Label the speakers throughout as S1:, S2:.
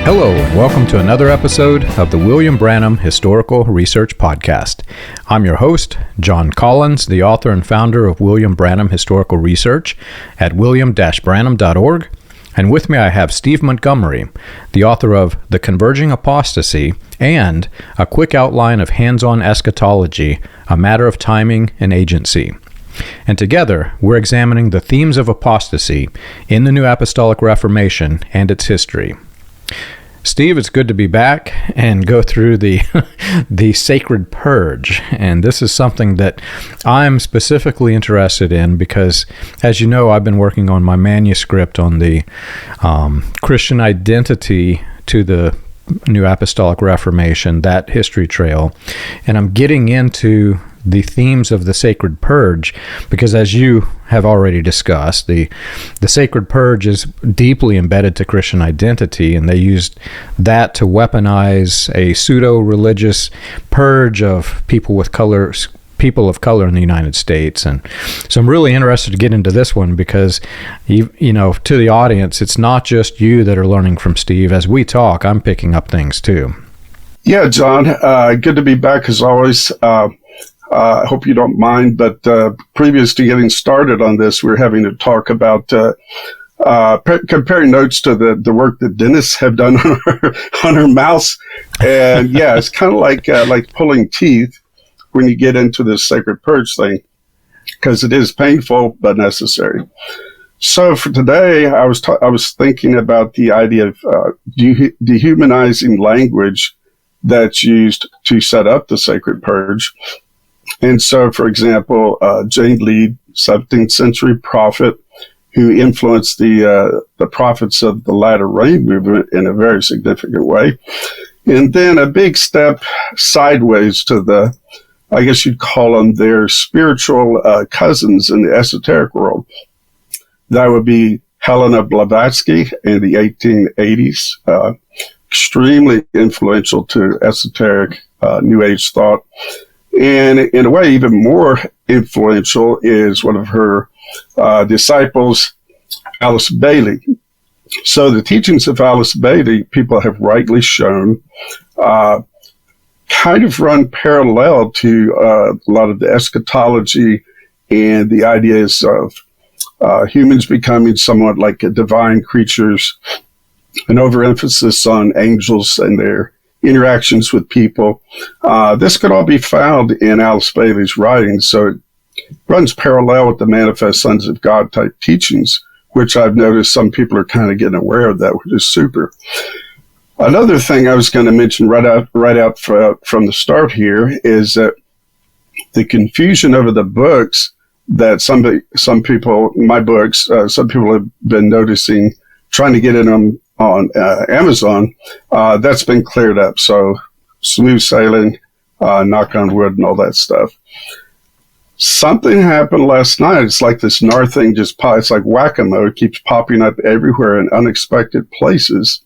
S1: Hello, and welcome to another episode of the William Branham Historical Research Podcast. I'm your host, John Collins, the author and founder of William Branham Historical Research at william-branham.org. And with me I have Steve Montgomery, the author of The Converging Apostasy and A Quick Outline of Hands-on Eschatology, A Matter of Timing and Agency. And together, we're examining the themes of apostasy in the New Apostolic Reformation and its history. Steve, it's good to be back and go through the the sacred purge. And this is something that I'm specifically interested in because, as you know, I've been working on my manuscript on the Christian identity to the New Apostolic Reformation, that history trail. And I'm getting into the themes of the sacred purge because, as you have already discussed, the sacred purge is deeply embedded to Christian identity, and they used that to weaponize a pseudo-religious purge of people of color in the United States. And so I'm really interested to get into this one because, you know, to the audience, it's not just you that are learning from Steve. As we talk, I'm picking up things too.
S2: Yeah, John, good to be back as always. I hope you don't mind, but previous to getting started on this, we're having to talk about comparing notes to the work that Dennis have done on her mouse. And yeah, it's kind of like pulling teeth when you get into this sacred purge thing, because it is painful but necessary. So for today, I was thinking about the idea of dehumanizing language that's used to set up the sacred purge. And so, for example, Jane Lead, 17th century prophet, who influenced the prophets of the Latter Rain movement in a very significant way. And then a big step sideways to the, I guess you'd call them their spiritual cousins in the esoteric world. That would be Helena Blavatsky in the 1880s, extremely influential to esoteric New Age thought. And in a way, even more influential is one of her disciples, Alice Bailey. So the teachings of Alice Bailey, people have rightly shown, kind of run parallel to a lot of the eschatology and the ideas of humans becoming somewhat like divine creatures, an overemphasis on angels and their interactions with people. This could all be found in Alice Bailey's writings, so it runs parallel with the Manifest Sons of God type teachings, which I've noticed some people are kind of getting aware of that, which is super. Another thing I was going to mention right out from the start here is that the confusion over the books that some people, my books, some people have been noticing, trying to get in them on Amazon, that's been cleared up. So smooth sailing, knock on wood and all that stuff. Something happened last night. It's like this NAR thing it's like whack-a-mole. It keeps popping up everywhere in unexpected places.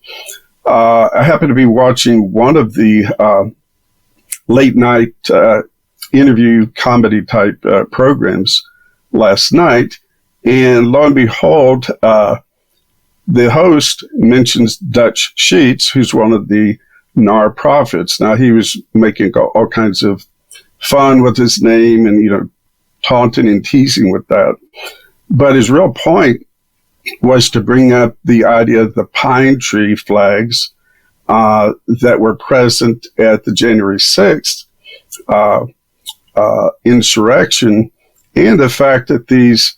S2: I happened to be watching one of the late night interview comedy type programs last night. And lo and behold, the host mentions Dutch Sheets, who's one of the NAR prophets. Now, he was making all kinds of fun with his name and, you know, taunting and teasing with that. But his real point was to bring up the idea of the pine tree flags that were present at the January 6th insurrection, and the fact that these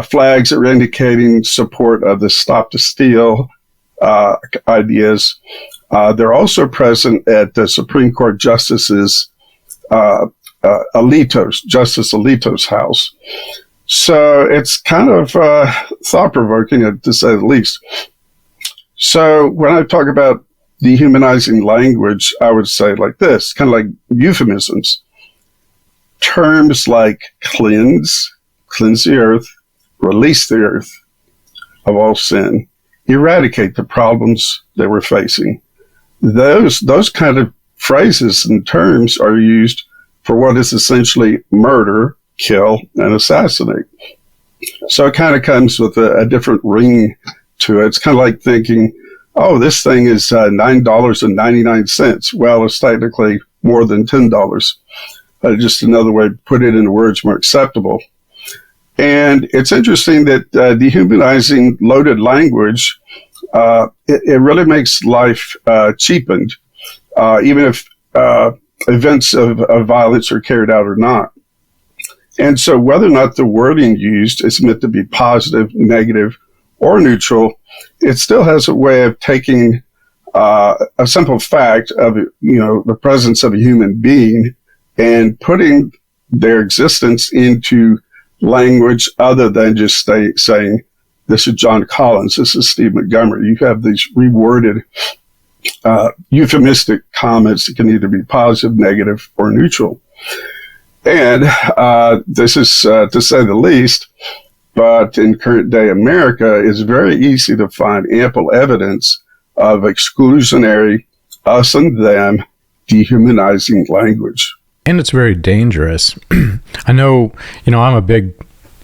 S2: flags are indicating support of the Stop the Steal ideas. They're also present at the Supreme Court Justice's Justice Alito's house. So it's kind of thought-provoking, to say the least. So when I talk about dehumanizing language, I would say like this, kind of like euphemisms. Terms like cleanse the earth, release the earth of all sin, eradicate the problems that we're facing. Those kind of phrases and terms are used for what is essentially murder, kill, and assassinate. So it kind of comes with a different ring to it. It's kind of like thinking oh, this thing is $9.99. Well, it's technically more than $10. Just another way to put it in words more acceptable. And it's interesting that dehumanizing loaded language, it really makes life cheapened, even if events of violence are carried out or not. And so whether or not the wording used is meant to be positive, negative, or neutral, it still has a way of taking a simple fact of, the presence of a human being and putting their existence into language other than just saying, this is John Collins, this is Steve Montgomery. You have these reworded euphemistic comments that can either be positive, negative, or neutral. And this is, to say the least, but in current day America, it's very easy to find ample evidence of exclusionary, us and them, dehumanizing language.
S1: And it's very dangerous. I know, I'm a big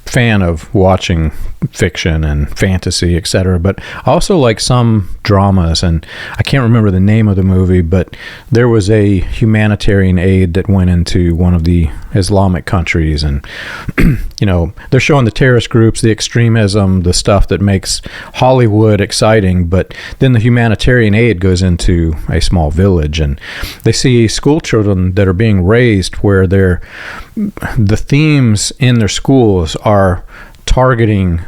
S1: fan of watching fiction and fantasy, etc., but I also like some dramas, and I can't remember the name of the movie, but there was a humanitarian aid that went into one of the Islamic countries, and they're showing the terrorist groups, the extremism, the stuff that makes Hollywood exciting, but then the humanitarian aid goes into a small village, and they see school children that are being raised where the themes in their schools are targeting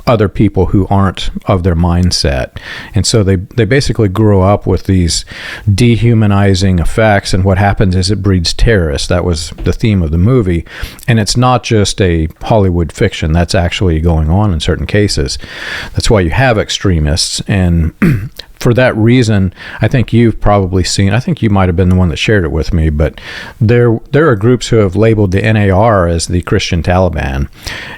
S1: other people who aren't of their mindset. And so they basically grow up with these dehumanizing effects, and what happens is it breeds terrorists. That was the theme of the movie. And it's not just a Hollywood fiction. That's actually going on in certain cases. That's why you have extremists. And for that reason, I think you've probably seen, I think you might have been the one that shared it with me, but there are groups who have labeled the NAR as the Christian Taliban.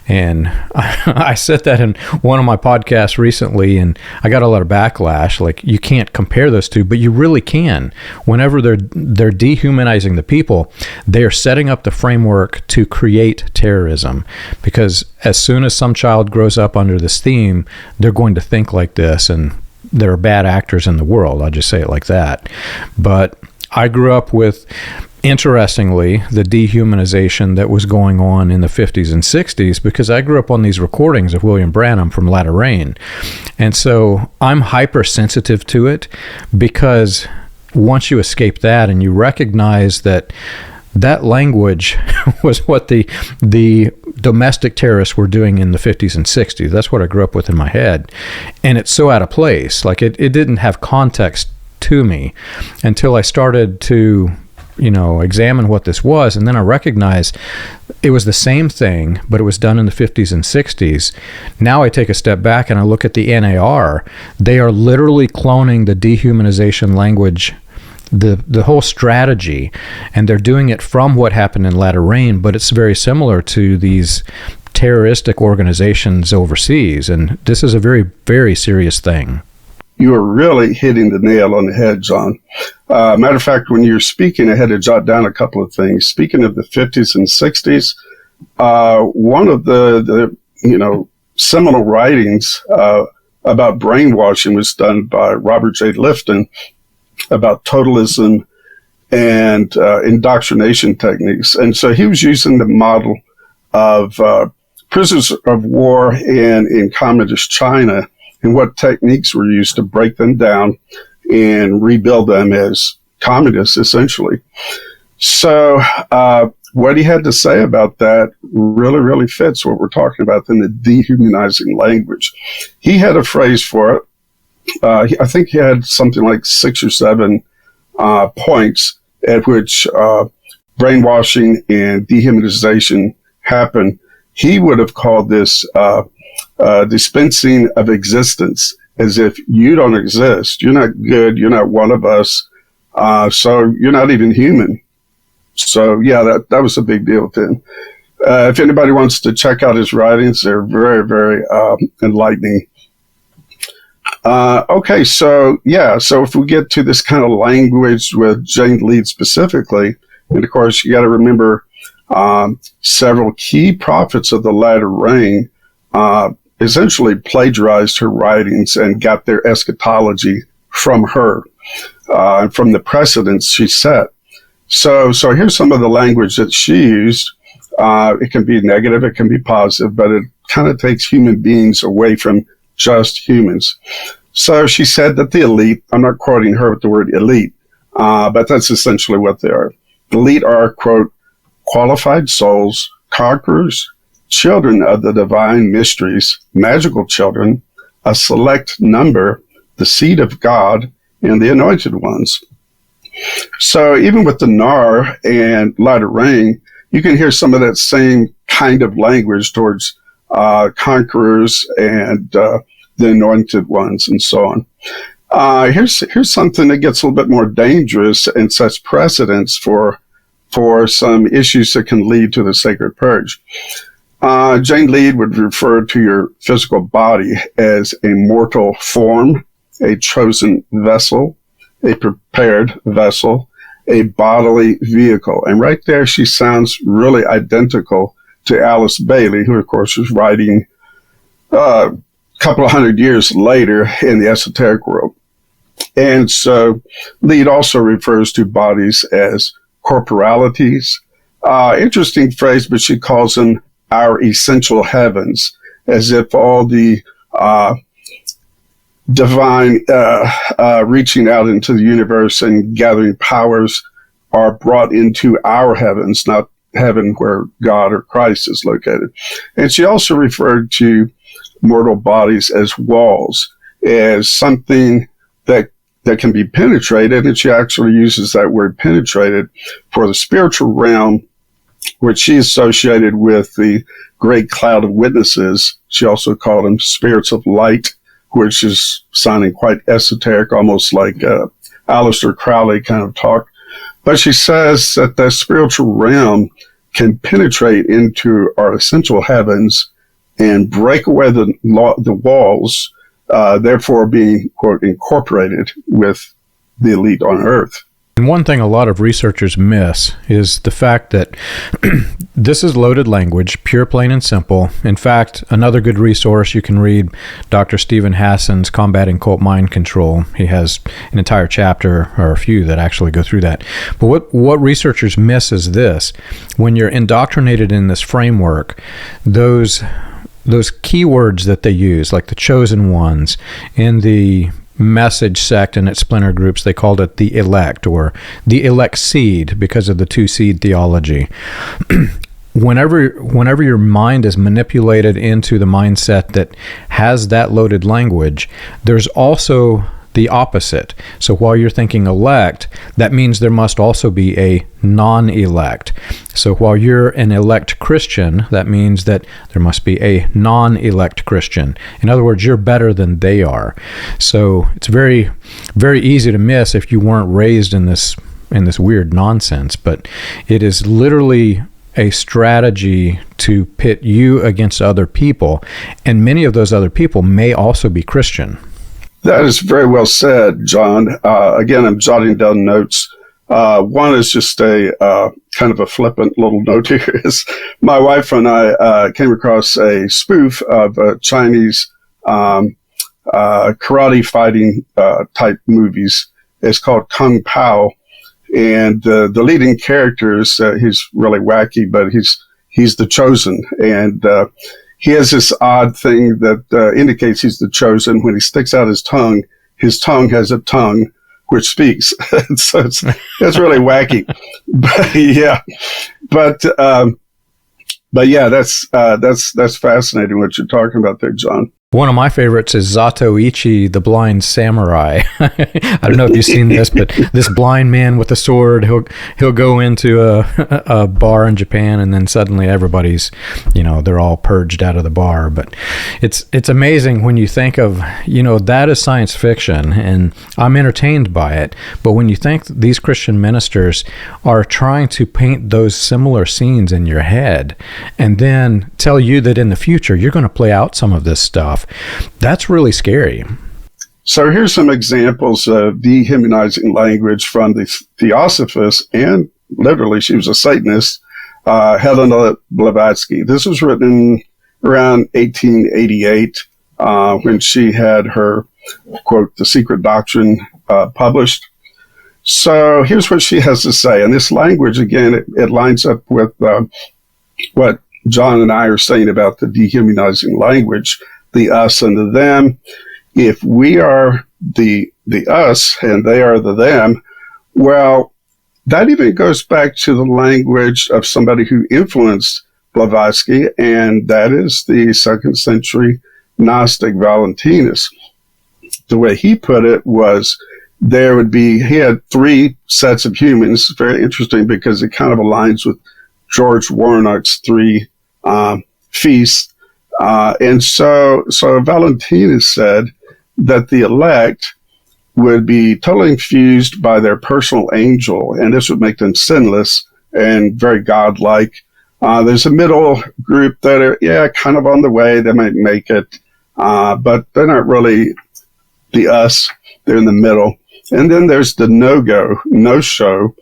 S1: And I said that in one of my podcasts recently, and I got a lot of backlash. Like, you can't compare those two, but you really can. Whenever they're dehumanizing the people, they are setting up the framework to create terrorism. Because as soon as some child grows up under this theme, they're going to think like this, and there are bad actors in the world. I'll just say it like that. But I grew up with, interestingly, the dehumanization that was going on in the 50s and 60s, because I grew up on these recordings of William Branham from Latter Rain. And so I'm hypersensitive to it, because once you escape that and you recognize that language was what the domestic terrorists were doing in the 50s and 60s. That's what I grew up with in my head. And it's so out of place. Like, it didn't have context to me until I started to, examine what this was. And then I recognized it was the same thing, but it was done in the 50s and 60s. Now I take a step back and I look at the NAR. They are literally cloning the dehumanization language, the whole strategy, and they're doing it from what happened in Latter Rain, but it's very similar to these terroristic organizations overseas, and this is a very, very serious thing.
S2: You are really hitting the nail on the head, John. Matter of fact, when you're speaking, I had to jot down a couple of things. Speaking of the 50s and 60s, one of the seminal writings about brainwashing was done by Robert J. Lifton, about totalism and indoctrination techniques. And so he was using the model of prisoners of war in communist China, and what techniques were used to break them down and rebuild them as communists, essentially. So what he had to say about that really, really fits what we're talking about in the dehumanizing language. He had a phrase for it. I think he had something like 6 or 7 points at which brainwashing and dehumanization happen. He would have called this dispensing of existence, as if you don't exist. You're not good. You're not one of us. So you're not even human. So, yeah, that was a big deal to him. If anybody wants to check out his writings, they're very, very enlightening. Okay, so if we get to this kind of language with Jane Lead specifically, and of course you got to remember several key prophets of the latter rain essentially plagiarized her writings and got their eschatology from her, and from the precedents she set. So here's some of the language that she used. It can be negative, it can be positive, but it kind of takes human beings away from just humans. So she said that the elite, I'm not quoting her with the word elite, but that's essentially what they are. The elite are, quote, qualified souls, conquerors, children of the divine mysteries, magical children, a select number, the seed of God, and the anointed ones. So even with the NAR and Latter Rain, you can hear some of that same kind of language towards conquerors and the anointed ones and so on. Here's something that gets a little bit more dangerous and sets precedents for some issues that can lead to the sacred purge. Jane Lead would refer to your physical body as a mortal form, a chosen vessel, a prepared vessel, a bodily vehicle. And right there, she sounds really identical to Alice Bailey, who, of course, was writing a couple of hundred years later in the esoteric world. And so Lead also refers to bodies as corporalities. Interesting phrase, but she calls them our essential heavens, as if all the divine reaching out into the universe and gathering powers are brought into our heavens, not heaven where God or Christ is located. And she also referred to mortal bodies as walls, as something that can be penetrated, and she actually uses that word penetrated for the spiritual realm, which she associated with the great cloud of witnesses. She also called them spirits of light, which is sounding quite esoteric, almost like Aleister Crowley kind of talk. But she says that the spiritual realm can penetrate into our essential heavens and break away the walls, therefore being, quote, incorporated with the elite on earth.
S1: And one thing a lot of researchers miss is the fact that this is loaded language, pure, plain, and simple. In fact, another good resource, you can read Dr. Stephen Hassan's Combating Cult Mind Control. He has an entire chapter, or a few, that actually go through that. But what researchers miss is this. When you're indoctrinated in this framework, those keywords that they use, like the chosen ones, in the message sect and its splinter groups, they called it the elect, or the elect seed, because of the two seed theology. Whenever your mind is manipulated into the mindset that has that loaded language, there's also the opposite. So while you're thinking elect, that means there must also be a non-elect. So while you're an elect Christian, that means that there must be a non-elect Christian. In other words, you're better than they are. So it's very, very easy to miss if you weren't raised in this weird nonsense. But it is literally a strategy to pit you against other people, and many of those other people may also be Christian.
S2: That is very well said, John. Again, I'm jotting down notes. One is just a kind of a flippant little note here. Is my wife and I came across a spoof of Chinese karate fighting type movies. It's called Kung Pao, and the leading character is he's really wacky, but he's the chosen, and he has this odd thing that indicates he's the chosen. When he sticks out his tongue has a tongue which speaks. So it's really wacky. But yeah, that's fascinating what you're talking about there, John.
S1: One of my favorites is Zatoichi, the blind samurai. I don't know if you've seen this, but this blind man with a sword, he'll go into a bar in Japan, and then suddenly everybody's, they're all purged out of the bar. But it's amazing when you think of, that is science fiction, and I'm entertained by it. But when you think these Christian ministers are trying to paint those similar scenes in your head, and then tell you that in the future you're going to play out some of this stuff, that's really scary.
S2: So here's some examples of dehumanizing language from the Theosophists, and literally she was a Satanist, Helena Blavatsky. This was written around 1888 when she had her quote, the secret doctrine published. So here's what she has to say. And this language, again, it lines up with what John and I are saying about the dehumanizing language, the us and the them. If we are the us and they are the them, well, that even goes back to the language of somebody who influenced Blavatsky, and that is the 2nd century Gnostic Valentinus. The way he put it was he had 3 sets of humans. Very interesting because it kind of aligns with George Warnock's 3 feasts. And so Valentinus said that the elect would be totally infused by their personal angel, and this would make them sinless and very godlike. There's a middle group that are, kind of on the way. They might make it, but they're not really the us. They're in the middle. And then there's the no-show,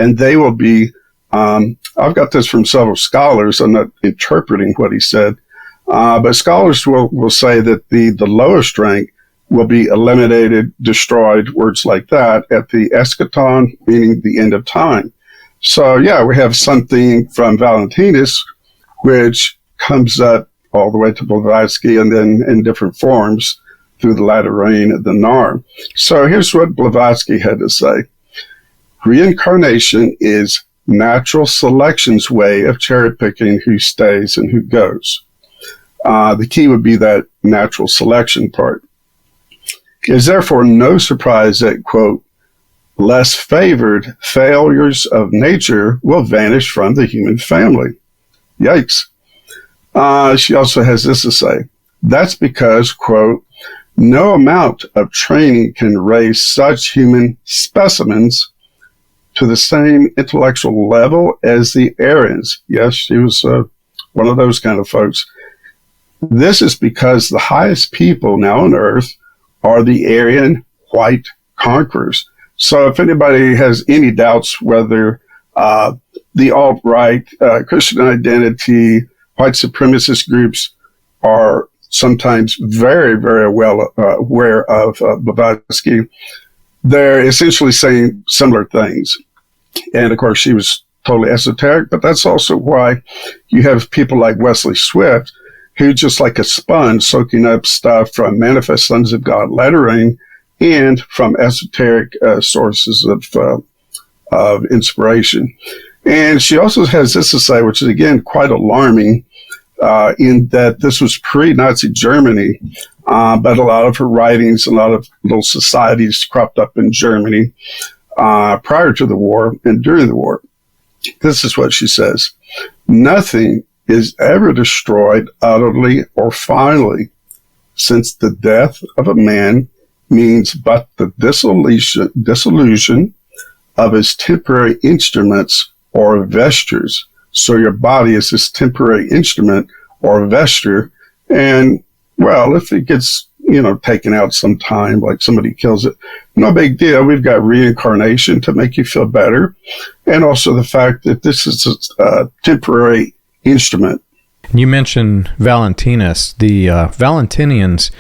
S2: and they will be, I've got this from several scholars. I'm not interpreting what he said, but scholars will say that the lowest rank will be eliminated, destroyed, words like that, at the eschaton, meaning the end of time. So, we have something from Valentinus, which comes up all the way to Blavatsky, and then in different forms through the latter reign of the NAR. So here's what Blavatsky had to say. Reincarnation is natural selection's way of cherry-picking who stays and who goes. The key would be that natural selection part. It is therefore no surprise that, quote, less favored failures of nature will vanish from the human family. Yikes. She also has this to say. That's because, quote, no amount of training can raise such human specimens to the same intellectual level as the Aryans. Yes, she was one of those kind of folks. This is because the highest people now on earth are the Aryan white conquerors. So if anybody has any doubts whether the alt-right, Christian identity, white supremacist groups are sometimes very, very well aware of Blavatsky, they're essentially saying similar things. And of course, she was totally esoteric, but that's also why you have people like Wesley Swift, who just like a sponge soaking up stuff from Manifest Sons of God lettering and from esoteric sources of inspiration. And she also has this to say, which is again quite alarming, in that this was pre-Nazi Germany, but a lot of her writings, a lot of little societies cropped up in Germany prior to the war and during the war. This is what she says. Nothing is ever destroyed utterly or finally, since the death of a man means but the dissolution of his temporary instruments or vestures. So your body is this temporary instrument or vesture. And, well, if it gets, taken out sometime, like somebody kills it, no big deal. We've got reincarnation to make you feel better. And also the fact that this is a temporary instrument.
S1: You mentioned Valentinus. The Valentinians,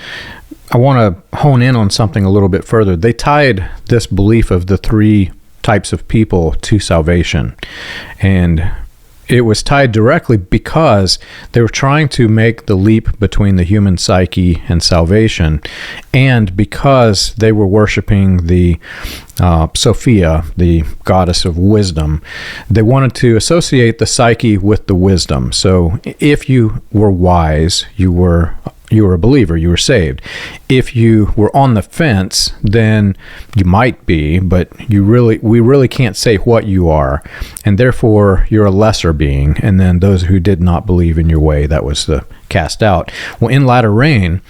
S1: I want to hone in on something a little bit further. They tied this belief of the 3 types of people to salvation. And it was tied directly because they were trying to make the leap between the human psyche and salvation, and because they were worshiping the Sophia, the goddess of wisdom. They wanted to associate the psyche with the wisdom. So if you were wise, you were a believer, you were saved. If you were on the fence, then you might be, but we really can't say what you are, and therefore you're a lesser being. And then those who did not believe in your way, that was the cast out. Well, in latter reign,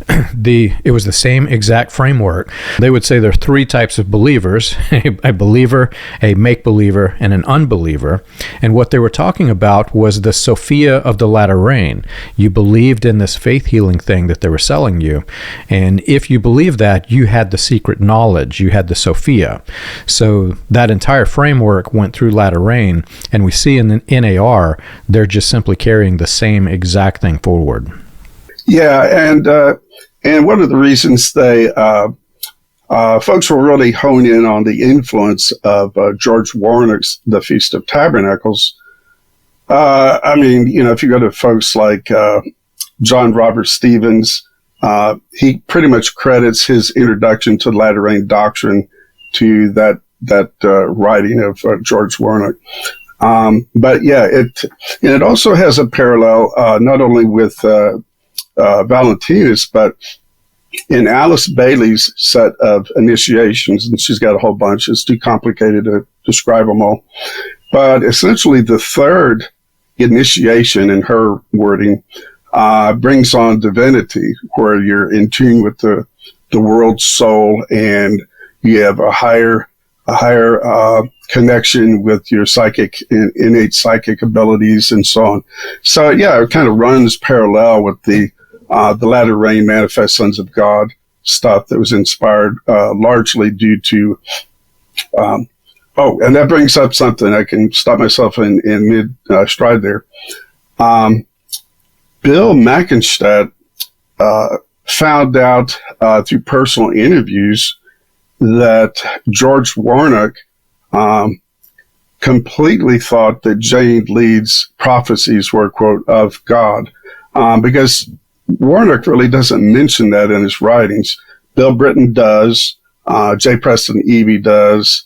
S1: it was the same exact framework. They would say there are 3 types of believers: a believer, a make-believer, and an unbeliever. And what they were talking about was the Sophia of the latter reign. You believed in this faith healing thing that they were selling you, and if you believed that, you had the secret knowledge, you had the Sophia. So that entire framework went through latter reign, and we see in the NAR, they're just simply carrying the same exact thing forward.
S2: Yeah, and And one of the reasons folks will really hone in on the influence of George Warnick's The Feast of Tabernacles. If you go to folks like John Robert Stevens, he pretty much credits his introduction to Latter-Rain doctrine to that writing of George Warnick. But yeah, it also has a parallel not only with Valentinus, but in Alice Bailey's set of initiations, and she's got a whole bunch. It's too complicated to describe them all. But essentially, the third initiation, in her wording, brings on divinity, where you're in tune with the world's soul, and you have a higher connection with your innate psychic abilities, and so on. So yeah, it kind of runs parallel with the Latter Rain Manifest Sons of God stuff that was inspired largely due to. And that brings up something. I can stop myself in mid stride there. Bill Mackenstadt found out through personal interviews that George Warnick completely thought that Jane Leeds' prophecies were, quote, of God, because Warnick really doesn't mention that in his writings. Bill Britton does. J. Preston Eby does.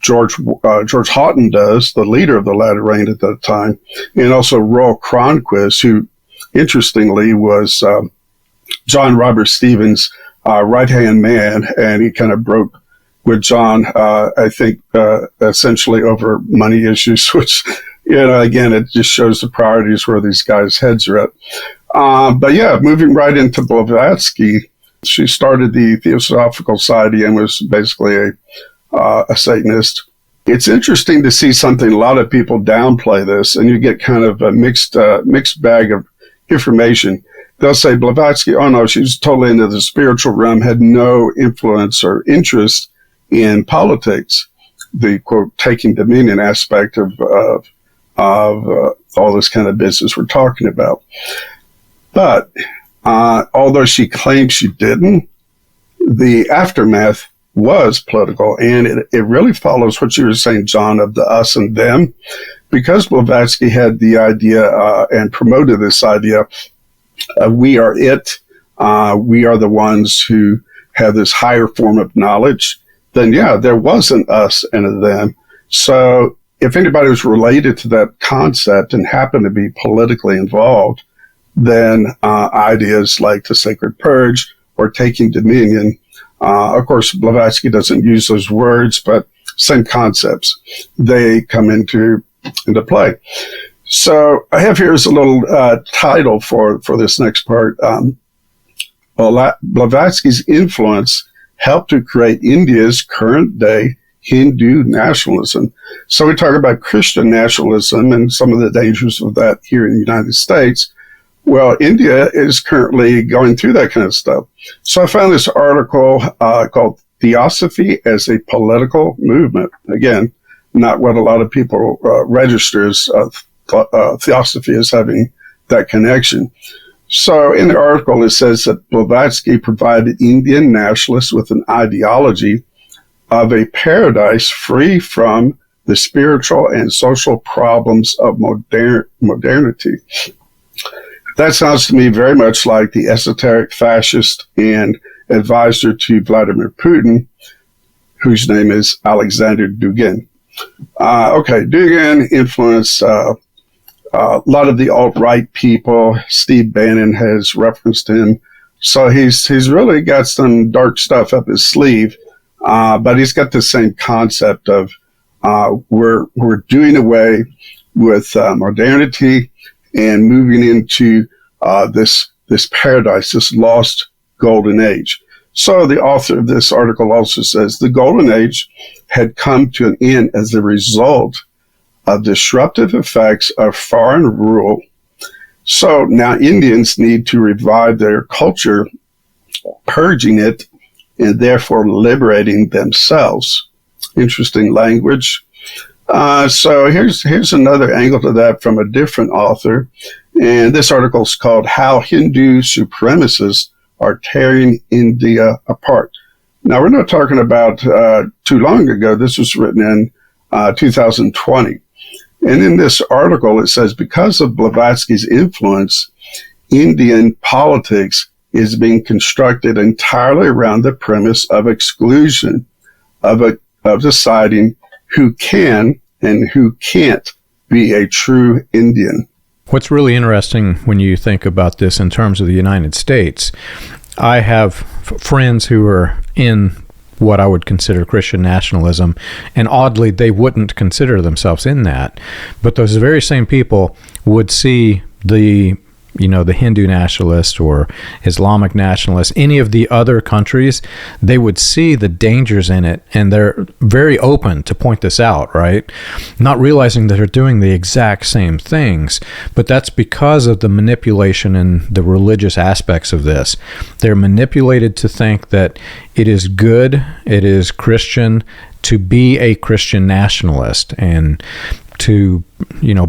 S2: George Houghton does, the leader of the Latter Rain at that time, and also Royal Cronquist, who, interestingly, was John Robert Stevens' right-hand man, and he kind of broke with John, I think, essentially over money issues, which, again, it just shows the priorities where these guys' heads are at. But yeah, moving right into Blavatsky, she started the Theosophical Society and was basically a Satanist. It's interesting to see something, a lot of people downplay this, and you get kind of a mixed bag of information. They'll say Blavatsky, oh no, she's totally into the spiritual realm, had no influence or interest in politics, the, quote, taking dominion aspect of all this kind of business we're talking about. But although she claims she didn't, the aftermath was political, and it really follows what you were saying, John, of the us and them, because Blavatsky had the idea and promoted this idea of we are it, we are the ones who have this higher form of knowledge, then yeah, there was an us and a them. So if anybody was related to that concept and happened to be politically involved, then ideas like the Sacred Purge or taking dominion, of course, Blavatsky doesn't use those words, but same concepts, they come into play. So I have here is a little title for this next part. Blavatsky's influence helped to create India's current day Hindu nationalism. So we talk about Christian nationalism and some of the dangers of that here in the United States. Well, India is currently going through that kind of stuff. So I found this article called Theosophy as a Political Movement. Again, not what a lot of people registers Theosophy as having that connection. So in the article, it says that Blavatsky provided Indian nationalists with an ideology of a paradise free from the spiritual and social problems of modernity. That sounds to me very much like the esoteric fascist and advisor to Vladimir Putin, whose name is Alexander Dugin. Dugin influenced a lot of the alt-right people. Steve Bannon has referenced him. So he's really got some dark stuff up his sleeve, but he's got the same concept of we're doing away with modernity and moving into this paradise, this lost golden age. So the author of this article also says the golden age had come to an end as a result of disruptive effects of foreign rule. So now Indians need to revive their culture, purging it, and therefore liberating themselves. Interesting language. So here's another angle to that from a different author. And this article is called How Hindu Supremacists Are Tearing India Apart. Now, we're not talking about too long ago. This was written in 2020. And in this article, it says, because of Blavatsky's influence, Indian politics is being constructed entirely around the premise of exclusion, of deciding who can and who can't be a true Indian.
S1: What's really interesting when you think about this in terms of the United States, I have friends who are in what I would consider Christian nationalism, and oddly, they wouldn't consider themselves in that. But those very same people would see the Hindu nationalist or Islamic nationalist, any of the other countries, they would see the dangers in it, and they're very open to point this out, right? Not realizing that they're doing the exact same things, but that's because of the manipulation and the religious aspects of this. They're manipulated to think that it is good, it is Christian to be a Christian nationalist, and to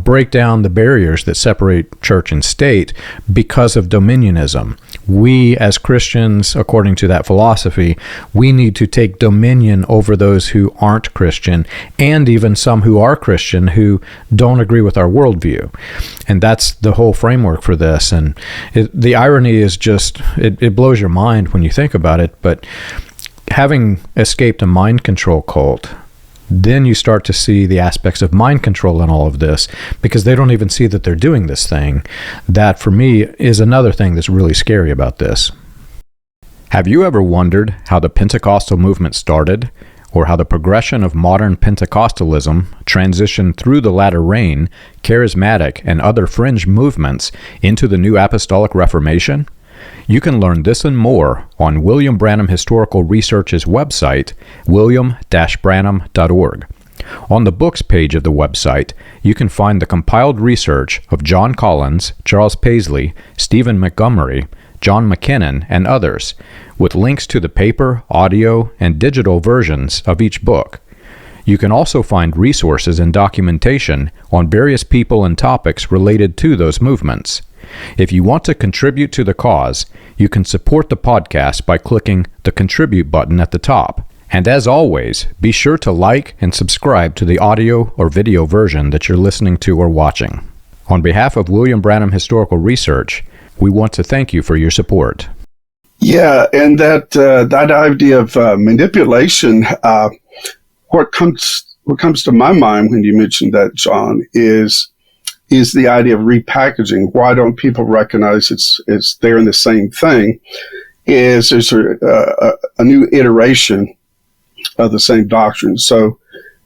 S1: break down the barriers that separate church and state because of dominionism. We as Christians, according to that philosophy, we need to take dominion over those who aren't Christian, and even some who are Christian who don't agree with our worldview. And that's the whole framework for this. And the irony is just, it blows your mind when you think about it, but having escaped a mind control cult, then you start to see the aspects of mind control in all of this, because they don't even see that they're doing this thing. That, for me, is another thing that's really scary about this. Have you ever wondered how the Pentecostal movement started, or how the progression of modern Pentecostalism transitioned through the latter rain, charismatic, and other fringe movements into the New Apostolic Reformation? You can learn this and more on William Branham Historical Research's website, william-branham.org. On the books page of the website, you can find the compiled research of John Collins, Charles Paisley, Stephen Montgomery, John McKinnon, and others, with links to the paper, audio, and digital versions of each book. You can also find resources and documentation on various people and topics related to those movements. If you want to contribute to the cause, you can support the podcast by clicking the Contribute button at the top. And as always, be sure to like and subscribe to the audio or video version that you're listening to or watching. On behalf of William Branham Historical Research, we want to thank you for your support.
S2: Yeah, and that idea of manipulation, what comes to my mind when you mentioned that, John, is the idea of repackaging. Why don't people recognize it's they're in the same thing? There's a new iteration of the same doctrine. So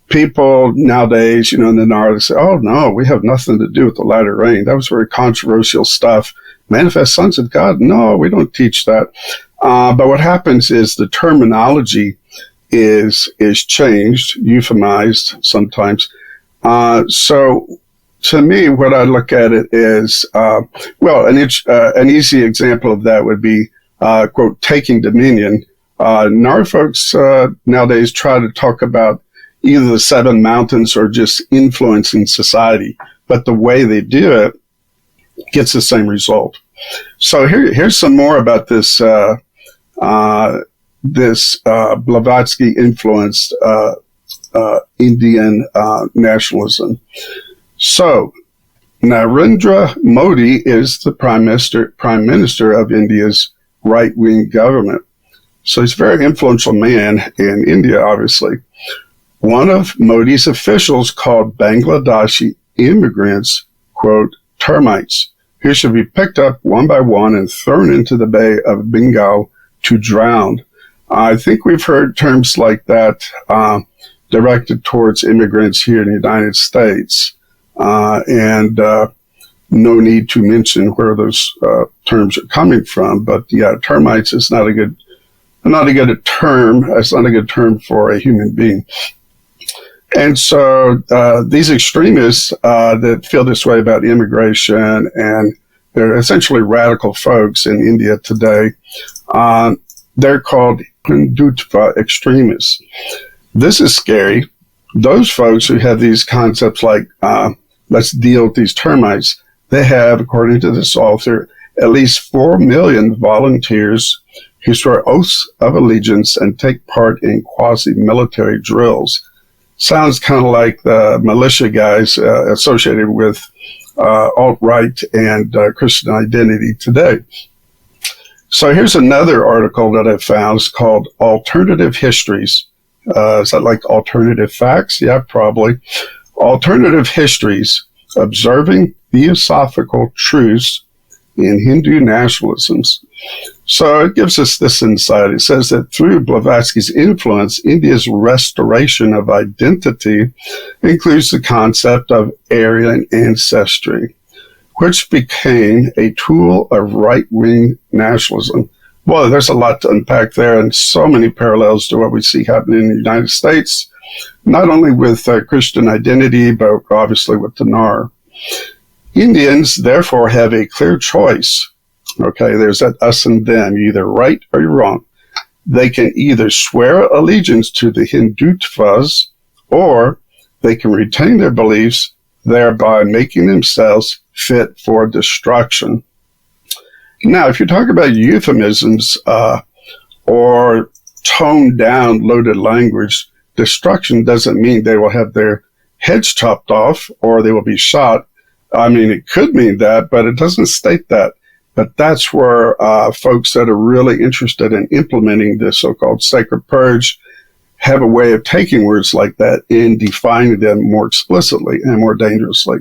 S2: people nowadays, in the NAR, they say, oh, no, we have nothing to do with the latter rain. That was very controversial stuff. Manifest sons of God? No, we don't teach that. But what happens is the terminology is changed, euphemized sometimes. So to me, what I look at it is, an easy example of that would be, quote, taking dominion. NAR folks nowadays try to talk about either the seven mountains or just influencing society, but the way they do it gets the same result. So here's some more about this Blavatsky influenced Indian nationalism. So Narendra Modi is the prime minister of India's right-wing government. So he's a very influential man in India, obviously. One of Modi's officials called Bangladeshi immigrants, quote, termites, who should be picked up one by one and thrown into the Bay of Bengal to drown. I think we've heard terms like that directed towards immigrants here in the United States. And no need to mention where those terms are coming from. But yeah, termites is not a good term. It's not a good term for a human being. And so these extremists that feel this way about immigration, and they're essentially radical folks in India today, they're called Hindutva extremists. This is scary. Those folks who have these concepts like, let's deal with these termites, they have, according to this author, at least 4 million volunteers who swear oaths of allegiance and take part in quasi-military drills. Sounds kind of like the militia guys associated with alt-right and Christian identity today. So here's another article that I found. It's called Alternative Histories. Is that like alternative facts? Yeah, probably. Alternative Histories, Observing Theosophical Truths in Hindu Nationalisms. So it gives us this insight. It says that through Blavatsky's influence, India's restoration of identity includes the concept of Aryan ancestry, which became a tool of right-wing nationalism. Well, there's a lot to unpack there, and so many parallels to what we see happening in the United States, not only with Christian identity, but obviously with the NAR. Indians, therefore, have a clear choice. Okay, there's that us and them. You're either right or you're wrong. They can either swear allegiance to the Hindutvas, or they can retain their beliefs, thereby making themselves fit for destruction. Now, if you talk about euphemisms or toned down, loaded language, destruction doesn't mean they will have their heads chopped off or they will be shot. I mean, it could mean that, but it doesn't state that. But that's where folks that are really interested in implementing this so-called sacred purge have a way of taking words like that and defining them more explicitly and more dangerously.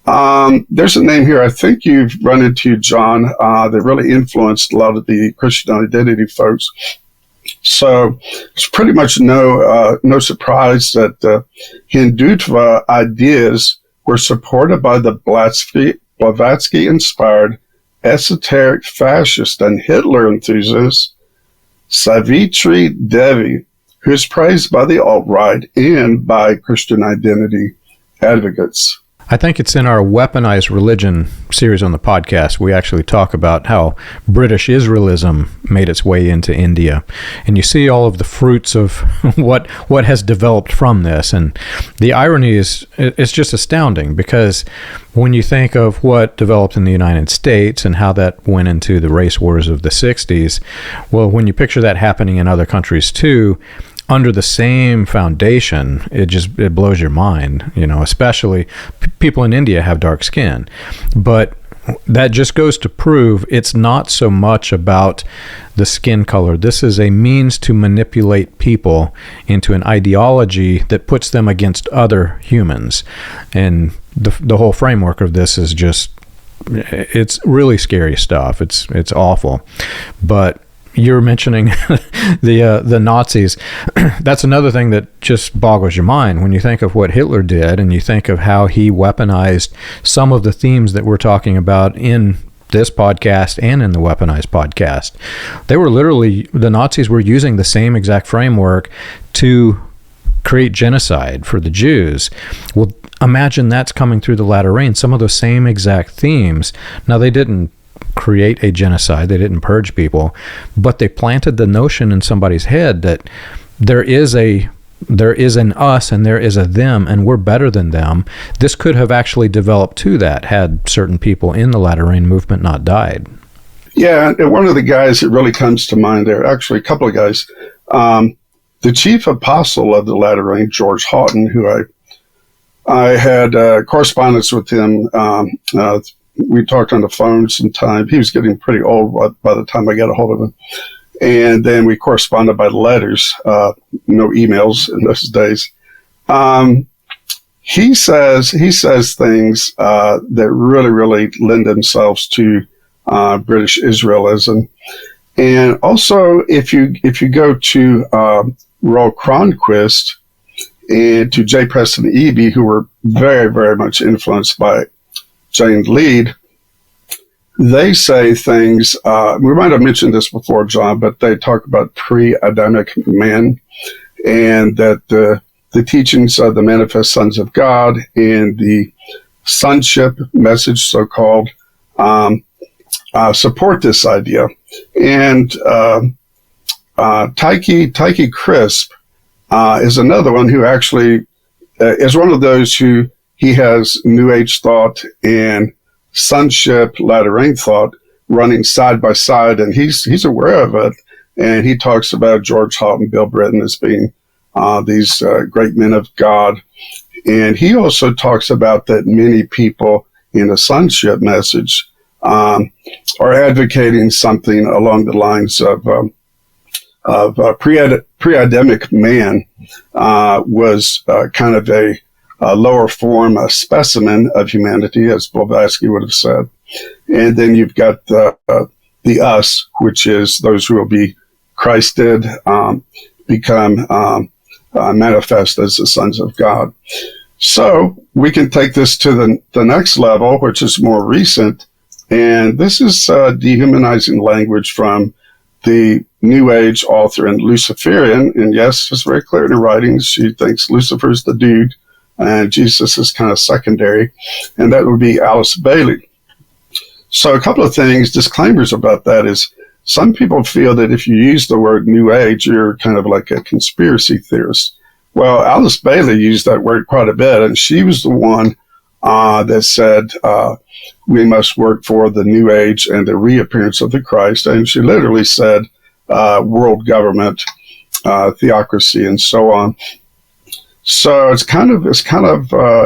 S2: There's a name here I think you've run into, John, that really influenced a lot of the Christian identity folks. So it's pretty much no surprise that Hindutva ideas were supported by the Blavatsky-inspired esoteric fascist and Hitler enthusiast Savitri Devi, who is praised by the alt-right and by Christian identity advocates.
S1: I think it's in our Weaponized Religion series on the podcast, we actually talk about how British Israelism made its way into India. And you see all of the fruits of what has developed from this. And the irony is, it's just astounding, because when you think of what developed in the United States and how that went into the race wars of the 60s, well, when you picture that happening in other countries too, under the same foundation, it blows your mind, especially people in India have dark skin. But that just goes to prove it's not so much about the skin color. This is a means to manipulate people into an ideology that puts them against other humans. And the whole framework of this is it's really scary stuff. It's awful. But you're mentioning the Nazis. That's another thing that just boggles your mind when you think of what Hitler did and you think of how he weaponized some of the themes that we're talking about in this podcast and in the Weaponized podcast. The Nazis were using the same exact framework to create genocide for the Jews. Well, imagine that's coming through the latter rain. Some of those same exact themes. Now, they didn't create a genocide. They didn't purge people, but they planted the notion in somebody's head that there is an us and there is a them, and we're better than them. This could have actually developed to that had certain people in the Latter Rain movement not died.
S2: Yeah, and one of the guys that really comes to mind there, actually a couple of guys, the chief apostle of the Latter Rain, George Houghton, who I had correspondence with him. We talked on the phone sometime. He was getting pretty old by the time I got a hold of him. And then we corresponded by letters, no emails in those days. He says things that really, really lend themselves to British Israelism. And also, if you go to Roel Cronquist and to J. Preston Eby, who were very, very much influenced by Jane Lead, they say things, we might have mentioned this before, John, but they talk about pre-Adamic man, and that the teachings of the manifest sons of God and the sonship message, so-called, support this idea. And Tyche Crisp is another one who actually is one of those who he has New Age thought and sonship, latter-rain thought running side by side, and he's aware of it. And he talks about George Haught and Bill Britton as being these great men of God. And he also talks about that many people in the sonship message are advocating something along the lines of pre-Adamic man was kind of a lower form, a specimen of humanity, as Blavatsky would have said. And then you've got the us, which is those who will be Christed, become manifest as the sons of God. So we can take this to the next level, which is more recent. And this is dehumanizing language from the New Age author and Luciferian. And yes, it's very clear in her writings. She thinks Lucifer's the dude and Jesus is kind of secondary. And that would be Alice Bailey. So a couple of things, disclaimers about that is some people feel that if you use the word New Age, you're kind of like a conspiracy theorist. Well, Alice Bailey used that word quite a bit, and she was the one that said we must work for the New Age and the reappearance of the Christ. And she literally said world government, theocracy, and so on. So it's kind of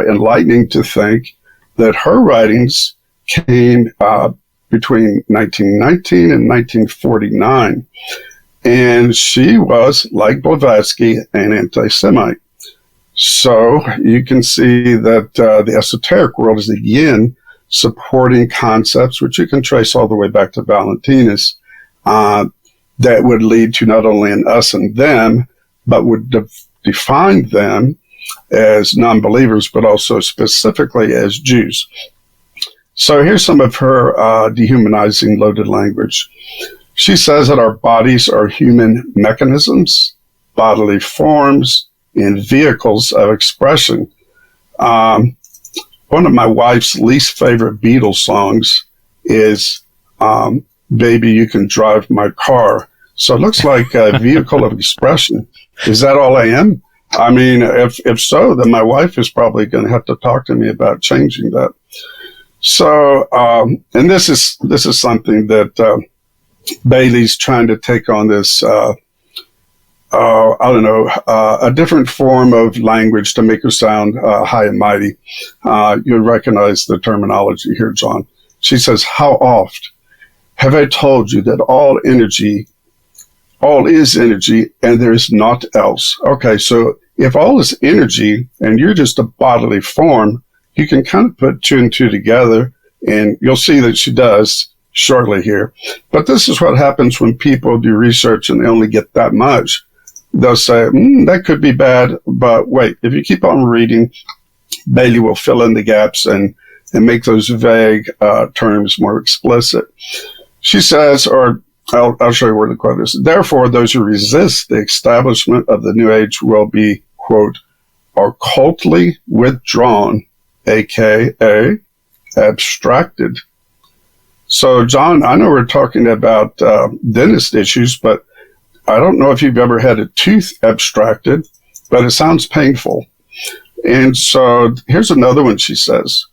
S2: enlightening to think that her writings came between 1919 and 1949. And she was, like Blavatsky, an anti-Semite. So you can see that the esoteric world is again supporting concepts, which you can trace all the way back to Valentinus, that would lead to not only an us and them, but would define them as non-believers, but also specifically as Jews. So here's some of her dehumanizing loaded language. She says that our bodies are human mechanisms, bodily forms, and vehicles of expression. One of my wife's least favorite Beatles songs is Baby, You Can Drive My Car. So it looks like a vehicle of expression. Is that all I am? I mean, if so, then my wife is probably going to have to talk to me about changing that. So, and this is something that Bailey's trying to take on this, a different form of language to make her sound high and mighty. You'll recognize the terminology here, John. She says, how oft have I told you that all is energy, and there is naught else? Okay, so if all is energy and you're just a bodily form, you can kind of put two and two together, and you'll see that she does shortly here. But this is what happens when people do research and they only get that much. They'll say, that could be bad, but wait, if you keep on reading, Bailey will fill in the gaps and make those vague terms more explicit. She says, or I'll show you where the quote is. Therefore, those who resist the establishment of the New Age will be, quote, occultly withdrawn, aka abstracted. So, John, I know we're talking about dentist issues, but I don't know if you've ever had a tooth abstracted, but it sounds painful. And so here's another one she says.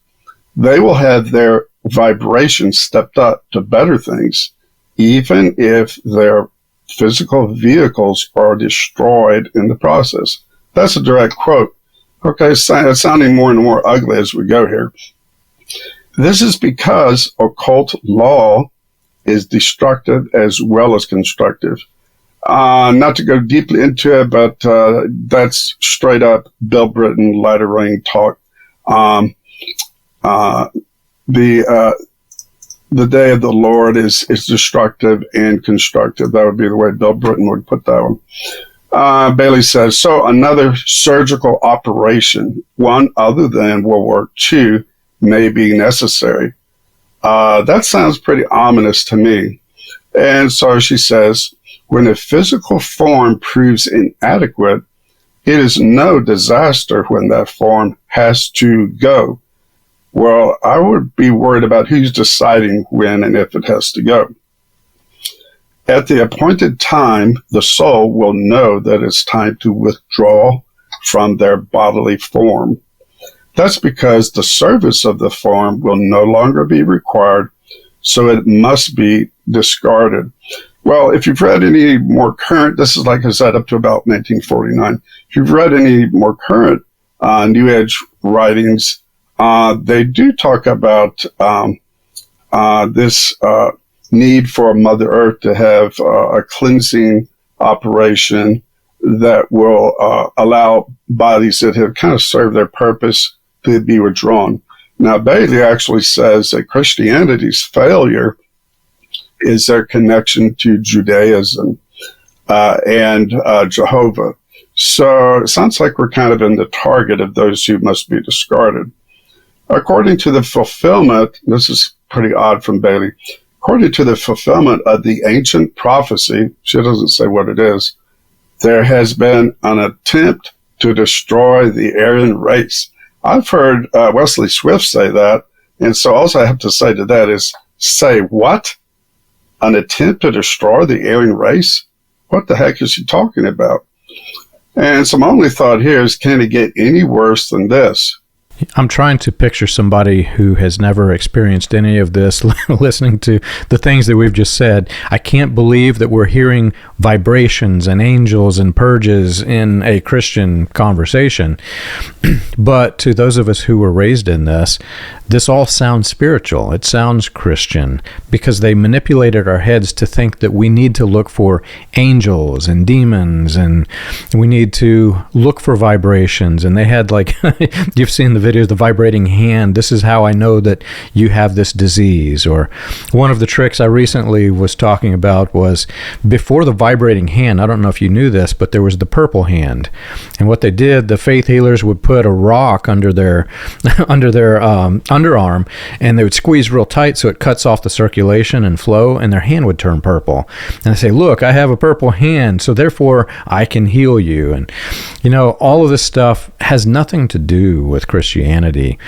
S2: They will have their vibrations stepped up to better things, even if their physical vehicles are destroyed in the process. That's a direct quote. Okay, it's sounding more and more ugly as we go here. This is because occult law is destructive as well as constructive. Not to go deeply into it, but that's straight up Bill Britton, latter rain talk. The day of the Lord is destructive and constructive. That would be the way Bill Britton would put that one. Bailey says, so another surgical operation, one other than World War II, may be necessary. That sounds pretty ominous to me. And so she says, when a physical form proves inadequate, it is no disaster when that form has to go. Well, I would be worried about who's deciding when and if it has to go. At the appointed time, the soul will know that it's time to withdraw from their bodily form. That's because the service of the form will no longer be required, so it must be discarded. Well, if you've read any more current, this is like I said, up to about 1949. If you've read any more current New Age writings, they do talk about this need for Mother Earth to have a cleansing operation that will allow bodies that have kind of served their purpose to be withdrawn. Now, Bailey actually says that Christianity's failure is their connection to Judaism and Jehovah. So it sounds like we're kind of in the target of those who must be discarded. According to the fulfillment, this is pretty odd from Bailey, according to the fulfillment of the ancient prophecy, she doesn't say what it is, there has been an attempt to destroy the Aryan race. I've heard Wesley Swift say that, and so all I have to say to that is, say what? An attempt to destroy the Aryan race? What the heck is she talking about? And so my only thought here is, can it get any worse than this?
S1: I'm trying to picture somebody who has never experienced any of this, listening to the things that we've just said. I can't believe that we're hearing vibrations and angels and purges in a Christian conversation. But to those of us who were raised in this all sounds spiritual. It sounds Christian, because they manipulated our heads to think that we need to look for angels and demons, and we need to look for vibrations. And they had, like, you've seen the videos, the vibrating hand. This is how I know that you have this disease. Or one of the tricks I recently was talking about was, before the vibrating hand, I don't know if you knew this, but there was the purple hand. And what they did, the faith healers would put a rock under their underarm, and they would squeeze real tight so it cuts off the circulation and flow, and their hand would turn purple. And I say, look, I have a purple hand, so therefore I can heal you. And all of this stuff has nothing to do with Christianity,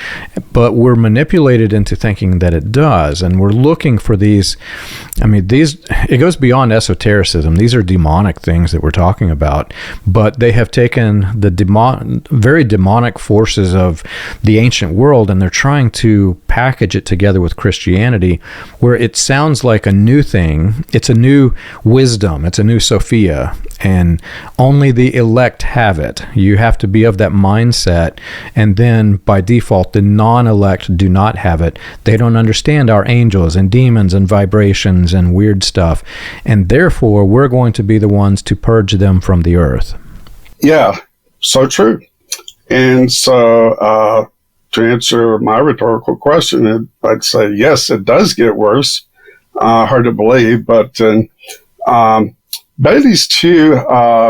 S1: but we're manipulated into thinking that it does. And we're looking for these, it goes beyond esotericism. These are demonic things that we're talking about, but they have taken the very demonic forces of the ancient world, and they're trying to package it together with Christianity, where it sounds like a new thing. It's a new wisdom. It's a new Sophia, and only the elect have it. You have to be of that mindset, and then by default, the non-elect do not have it. They don't understand our angels and demons and vibrations and weird stuff, and therefore we're going to be the ones to purge them from the earth.
S2: Yeah, so true. And so to answer my rhetorical question, I'd say, yes, it does get worse. Hard to believe, but Bailey's two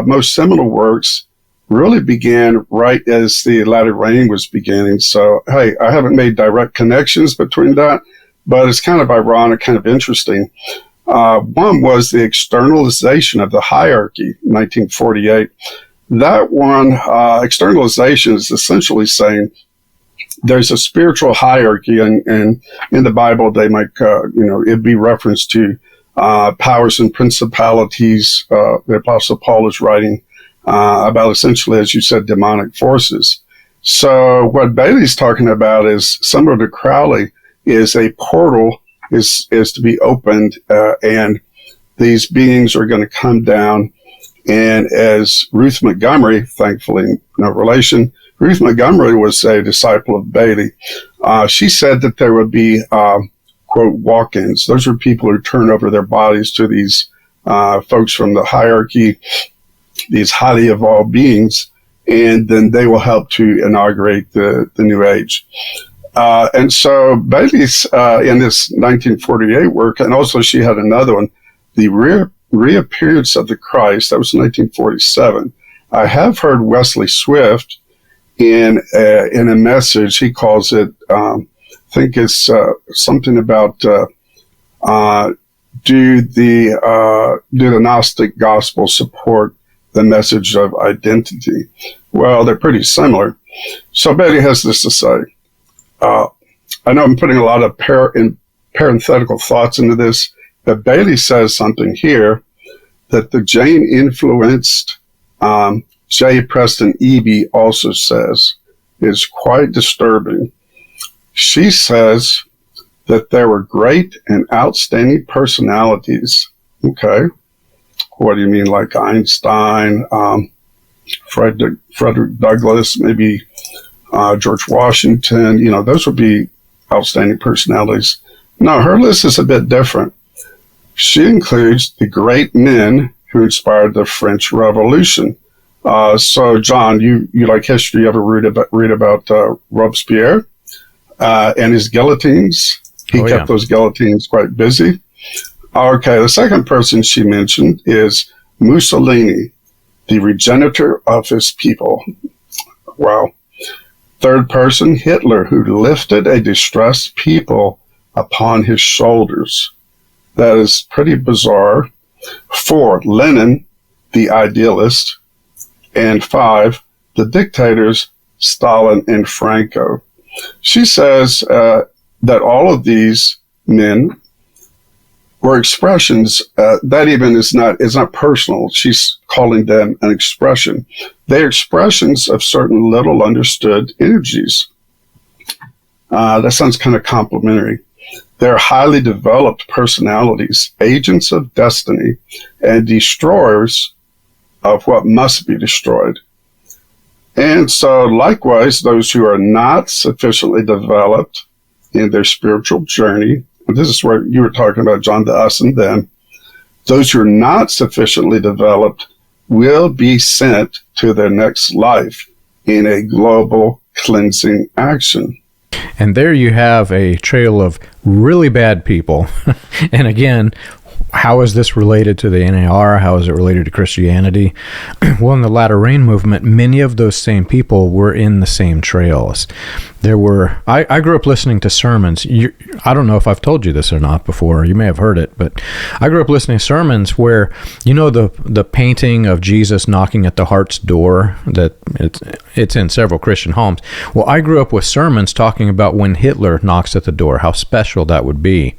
S2: most seminal works really began right as the latter rain was beginning. So, hey, I haven't made direct connections between that, but it's kind of ironic, kind of interesting. One was the externalization of the hierarchy, 1948. That one, externalization, is essentially saying there's a spiritual hierarchy, and in the Bible, they might, it'd be referenced to powers and principalities. The Apostle Paul is writing about, essentially, as you said, demonic forces. So what Bailey's talking about is, similar to Crowley, is a portal is to be opened, and these beings are going to come down. And as Ruth Montgomery, thankfully no relation, Ruth Montgomery was a disciple of Bailey. She said that there would be, quote, walk-ins. Those are people who turn over their bodies to these folks from the hierarchy, these highly evolved beings, and then they will help to inaugurate the new age. And so Bailey's in this 1948 work, and also she had another one, the Reappearance of the Christ. That was 1947. I have heard Wesley Swift in a message. He calls it, I think it's something about do the Gnostic gospel support the message of identity? Well, they're pretty similar. So Bailey has this to say. I know I'm putting a lot of parenthetical thoughts into this, but Bailey says something here that the Jane-influenced J. Preston Eby also says. is quite disturbing. She says that there were great and outstanding personalities. Okay. What do you mean, like Einstein, Frederick Douglass, maybe George Washington? Those would be outstanding personalities. No, her list is a bit different. She includes the great men who inspired the French Revolution. So, John, you like history? You ever read about Robespierre and his guillotines? He kept those guillotines quite busy. Okay, the second person she mentioned is Mussolini, the regenerator of his people. Wow. Third person, Hitler, who lifted a distressed people upon his shoulders. That is pretty bizarre. 4, Lenin, the idealist. And 5, the dictators, Stalin and Franco. She says that all of these men were expressions that even is not personal. She's calling them an expression. They're expressions of certain little understood energies. That sounds kind of complimentary. They're highly developed personalities, agents of destiny, and destroyers of what must be destroyed. And so, likewise, those who are not sufficiently developed in their spiritual journey, and this is where you were talking about, John, the us and them, those who are not sufficiently developed will be sent to their next life in a global cleansing action.
S1: And there you have a trail of really bad people. And again, how is this related to the NAR? How is it related to Christianity? Well, in the Latter Rain movement, many of those same people were in the same trails. I grew up listening to sermons. I don't know if I've told you this or not before. You may have heard it, but I grew up listening to sermons where, the painting of Jesus knocking at the heart's door, that it's in several Christian homes. Well, I grew up with sermons talking about when Hitler knocks at the door, how special that would be.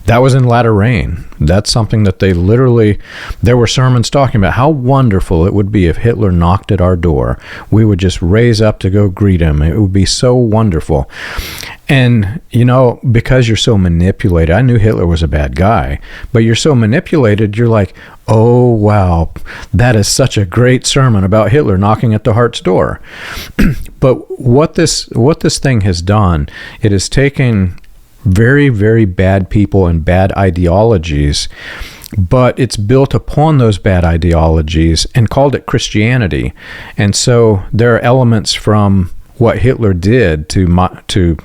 S1: That was in Latter Rain. That's something that there were sermons talking about how wonderful it would be if Hitler knocked at our door. We would just raise up to go greet him. It would be so wonderful. And, because you're so manipulated, I knew Hitler was a bad guy, but you're so manipulated, you're like, oh, wow, that is such a great sermon about Hitler knocking at the heart's door. But what this thing has done, it has taken very, very bad people and bad ideologies, but it's built upon those bad ideologies and called it Christianity. And so there are elements from what Hitler did to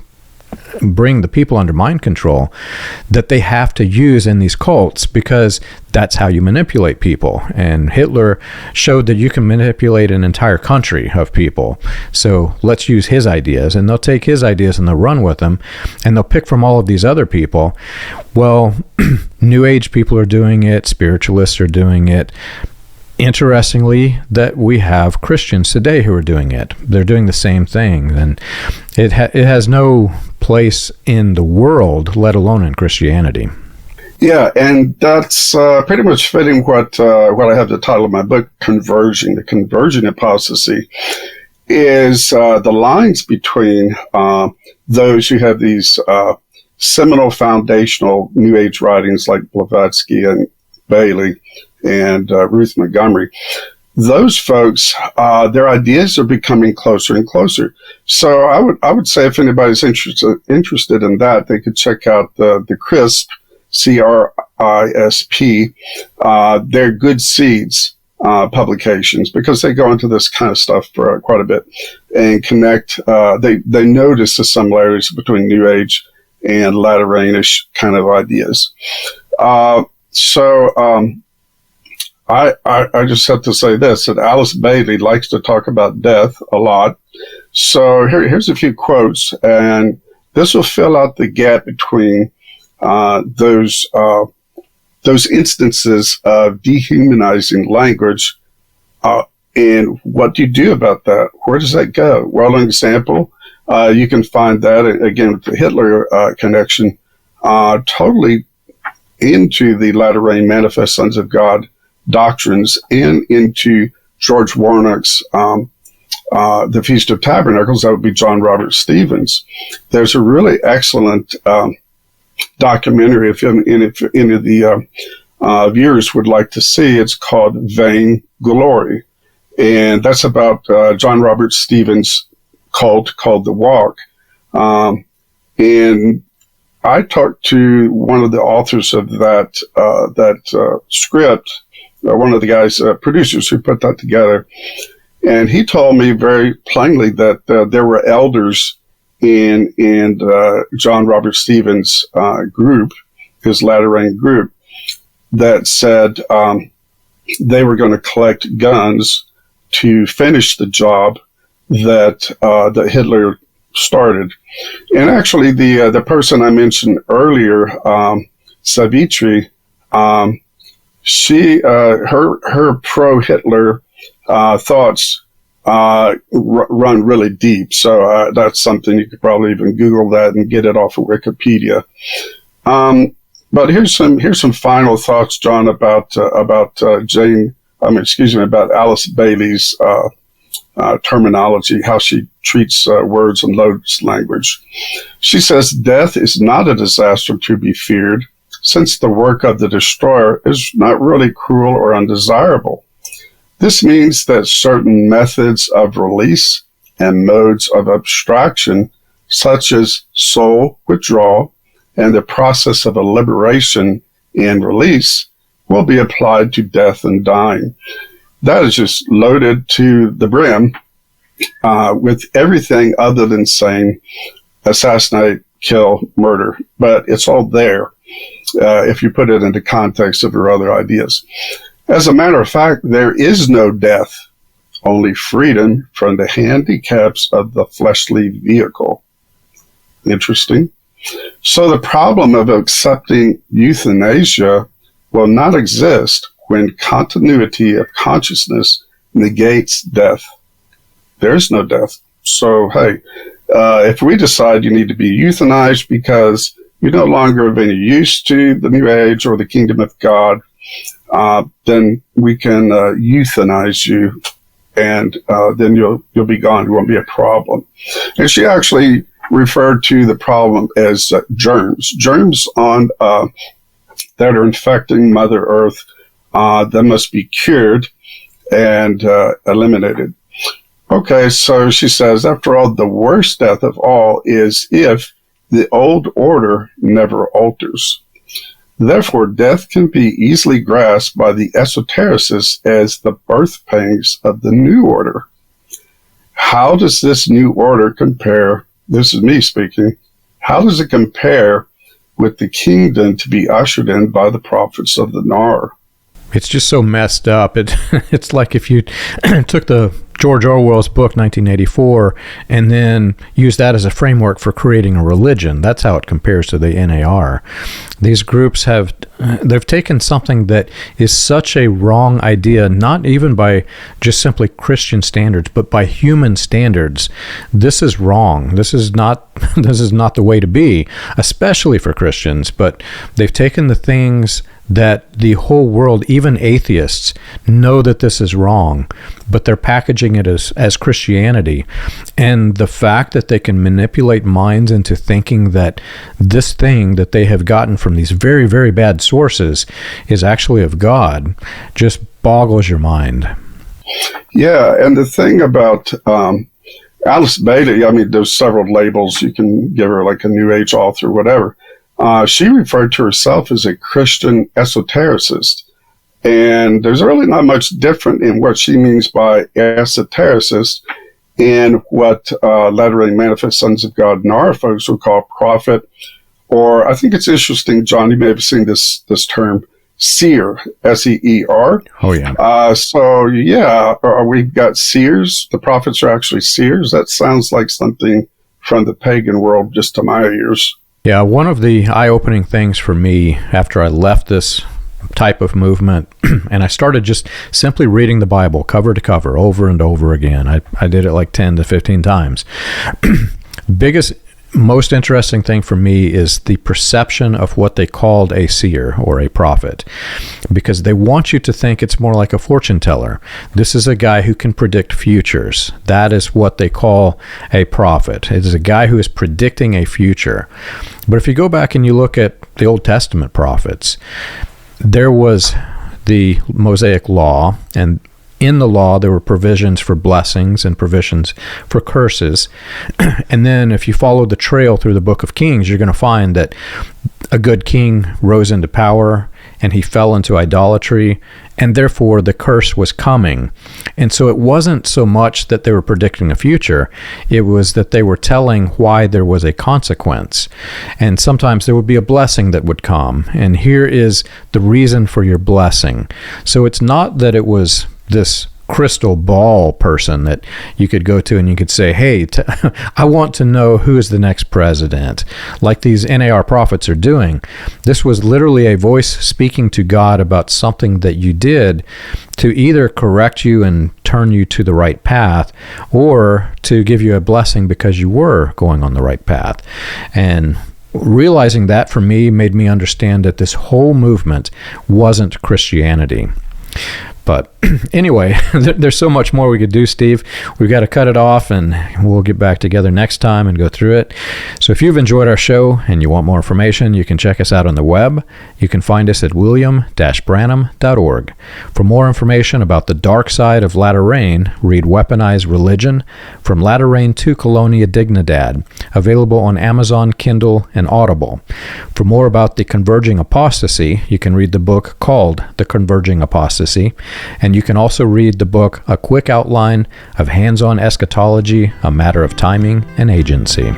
S1: bring the people under mind control that they have to use in these cults, because that's how you manipulate people. And Hitler showed that you can manipulate an entire country of people. So let's use his ideas, and they'll take his ideas and they'll run with them, and they'll pick from all of these other people. Well, New Age people are doing it, spiritualists are doing it. Interestingly, that we have Christians today who are doing it. They're doing the same thing, and it has no place in the world, let alone in Christianity.
S2: Yeah, and that's pretty much fitting what I have the title of my book, Converging. The Converging Apostasy is the lines between those who have these seminal foundational New Age writings like Blavatsky and Bailey and Ruth Montgomery. Those folks, their ideas are becoming closer and closer. So I would say if anybody's interested in that, they could check out the CRISP, CRISP. They're Good Seeds publications, because they go into this kind of stuff for quite a bit and connect. They notice the similarities between New Age and Latter Rainish kind of ideas. I just have to say this, that Alice Bailey likes to talk about death a lot. So here's a few quotes, and this will fill out the gap between those instances of dehumanizing language and what do you do about that? Where does that go? Well, an example, you can find that, again, with the Hitler connection, totally into the Latter Rain Manifest Sons of God doctrines and into George Warnock's the Feast of Tabernacles, that would be John Robert Stevens. There's a really excellent documentary, if any of the viewers would like to see. It's called Vain Glory. And that's about John Robert Stevens' cult called The Walk. And I talked to one of the authors of that script, one of the guys, producers who put that together. And he told me very plainly that there were elders in John Robert Stevens' group, his latter-rain group, that said they were going to collect guns to finish the job that Hitler started. And actually, the person I mentioned earlier, Savitri, she her pro-Hitler thoughts run really deep. So that's something you could probably even Google that and get it off of Wikipedia. But here's some final thoughts, John, about Alice Bailey's terminology, how she treats words and loads language. She says, death is not a disaster to be feared, since the work of the destroyer is not really cruel or undesirable. This means that certain methods of release and modes of abstraction, such as soul withdrawal and the process of a liberation and release, will be applied to death and dying. That is just loaded to the brim with everything other than saying assassinate, kill, murder. But it's all there if you put it into context of your other ideas. As a matter of fact, there is no death, only freedom from the handicaps of the fleshly vehicle. Interesting. So the problem of accepting euthanasia will not exist when continuity of consciousness negates death. There's no death. So, hey, if we decide you need to be euthanized because you're no longer of any use to the New Age or the Kingdom of God, then we can euthanize you, and then you'll be gone. It won't be a problem. And she actually referred to the problem as germs on that are infecting Mother Earth that must be cured and eliminated. Okay, so she says, after all, the worst death of all is if the old order never alters. Therefore, death can be easily grasped by the esotericists as the birth pangs of the new order. How does this new order compare? This is me speaking. How does it compare with the kingdom to be ushered in by the prophets of the NAR?
S1: It's just so messed up. It's like if you took the George Orwell's book, 1984, and then used that as a framework for creating a religion. That's how it compares to the NAR. These groups they've taken something that is such a wrong idea, not even by just simply Christian standards, but by human standards. This is wrong. This is not the way to be, especially for Christians. But they've taken the things that the whole world, even atheists, know that this is wrong, but they're packaging it as Christianity. And the fact that they can manipulate minds into thinking that this thing that they have gotten from these very, very bad sources is actually of God just boggles your mind.
S2: Yeah, and the thing about Alice Bailey, I mean, there's several labels. You can give her like a New Age author, whatever. She referred to herself as a Christian esotericist. And there's really not much different in what she means by esotericist and what Latter-day Manifest Sons of God NAR folks would call prophet. Or I think it's interesting, John, you may have seen this term, seer, S-E-E-R.
S1: Oh, yeah.
S2: We've got seers. The prophets are actually seers. That sounds like something from the pagan world just to my ears.
S1: Yeah, one of the eye-opening things for me after I left this type of movement and I started just simply reading the Bible cover to cover over and over again. I did it like 10 to 15 times. Biggest most interesting thing for me is the perception of what they called a seer or a prophet, because they want you to think it's more like a fortune teller. This is a guy who can predict futures. That is what they call a prophet. It is a guy who is predicting a future. But if you go back and you look at the Old Testament prophets, there was the Mosaic law, and in the law, there were provisions for blessings and provisions for curses. And then if you follow the trail through the book of Kings, you're going to find that a good king rose into power and he fell into idolatry, and therefore the curse was coming. And so it wasn't so much that they were predicting a future, it was that they were telling why there was a consequence. And sometimes there would be a blessing that would come, and here is the reason for your blessing. So it's not that it was this crystal ball person that you could go to and you could say, hey, I want to know who is the next president, like these NAR prophets are doing. This was literally a voice speaking to God about something that you did to either correct you and turn you to the right path, or to give you a blessing because you were going on the right path. And realizing that, for me, made me understand that this whole movement wasn't Christianity. But anyway, there's so much more we could do, Steve. We've got to cut it off, and we'll get back together next time and go through it. So if you've enjoyed our show and you want more information, you can check us out on the web. You can find us at william-branham.org. For more information about the dark side of latter rain, read Weaponized Religion, From Latter Rain to Colonia Dignidad, available on Amazon, Kindle, and Audible. For more about the Converging Apostasy, you can read the book called The Converging Apostasy. And you can also read the book, A Quick Outline of Hands-on Eschatology, A Matter of Timing and Agency.